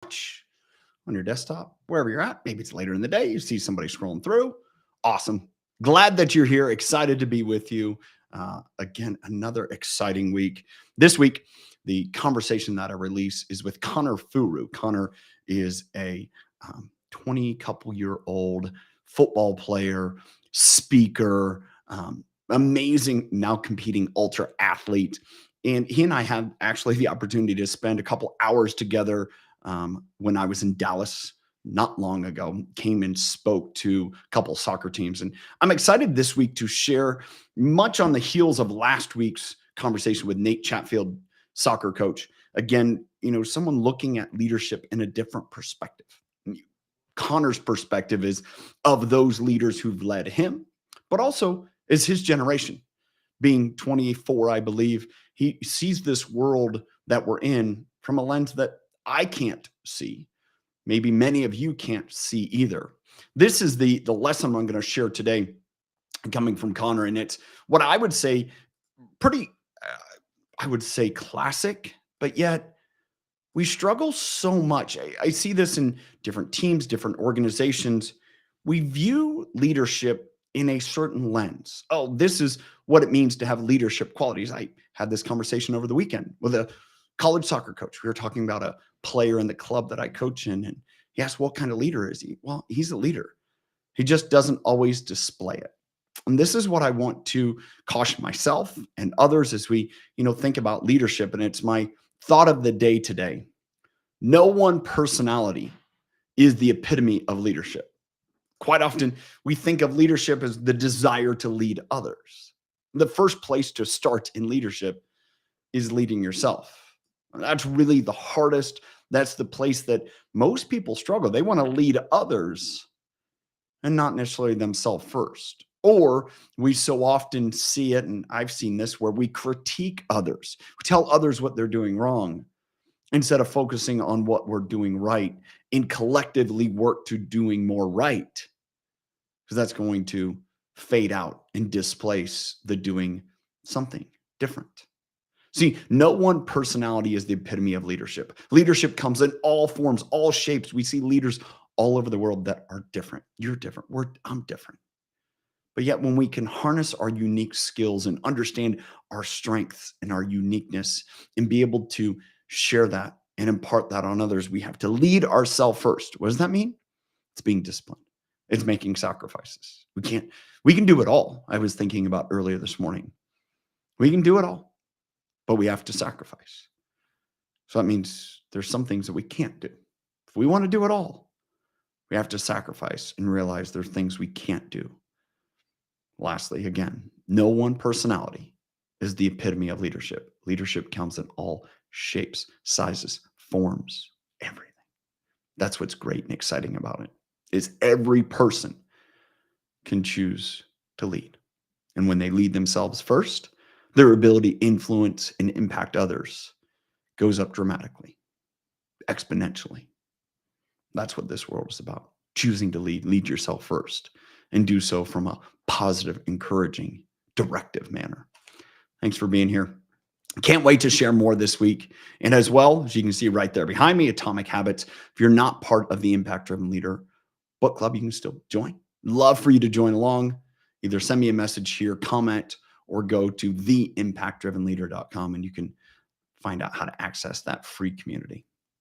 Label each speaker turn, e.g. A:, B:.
A: on your desktop, wherever you're at. Maybe it's later in the day. You see somebody scrolling through. Awesome. Glad that you're here. Excited to be with you. Again, another exciting week. This week, the conversation that I release is with Connor Furu. Connor is a 20 couple year old football player, speaker, amazing, now competing ultra athlete. And he and I had actually the opportunity to spend a couple hours together when I was in Dallas not long ago. Came and spoke to a couple soccer teams. And I'm excited this week to share, much on the heels of last week's conversation with Nate Chatfield, soccer coach. Again, someone looking at leadership in a different perspective. Connor's perspective is of those leaders who've led him, but also is his generation. Being 24, I believe, he sees this world that we're in from a lens that I can't see. Maybe many of you can't see either. This is the lesson I'm going to share today coming from Connor, and it's what I would say pretty, I would say classic, but yet we struggle so much. I see this in different teams, different organizations. We view leadership in a certain lens. Oh, this is what it means to have leadership qualities. I had this conversation over the weekend with a college soccer coach. We were talking about a player in the club that I coach in, and he asked, what kind of leader is he? Well, he's a leader. He just doesn't always display it. And this is what I want to caution myself and others as we, think about leadership. And it's my thought of the day today. No one personality is the epitome of leadership. Quite often, we think of leadership as the desire to lead others. The first place to start in leadership is leading yourself. That's really the hardest. That's the place that most people struggle. They want to lead others and not necessarily themselves first. Or we so often see it, and I've seen this, where we critique others. We tell others what they're doing wrong instead of focusing on what we're doing right and collectively work to doing more right, because that's going to fade out and displace the doing something different. See, no one personality is the epitome of leadership. Leadership comes in all forms, all shapes. We see leaders all over the world that are different. You're different. I'm different. But yet when we can harness our unique skills and understand our strengths and our uniqueness and be able to share that and impart that on others, we have to lead ourselves first. What does that mean? It's being disciplined. It's making sacrifices. We can do it all. I was thinking about earlier this morning. We can do it all, but we have to sacrifice. So that means there's some things that we can't do. If we want to do it all, we have to sacrifice and realize there's things we can't do. Lastly, again, no one personality is the epitome of leadership. Leadership comes in all shapes, sizes, forms, everything. That's what's great and exciting about it, is every person can choose to lead. And when they lead themselves first, their ability to influence and impact others goes up dramatically, exponentially. That's what this world is about. Choosing to lead yourself first, and do so from a positive, encouraging, directive manner. Thanks for being here. Can't wait to share more this week. And as well, as you can see right there behind me, Atomic Habits. If you're not part of the Impact Driven Leader book club, you can still join. Love for you to join along. Either send me a message here, comment, or go to theimpactdrivenleader.com and you can find out how to access that free community.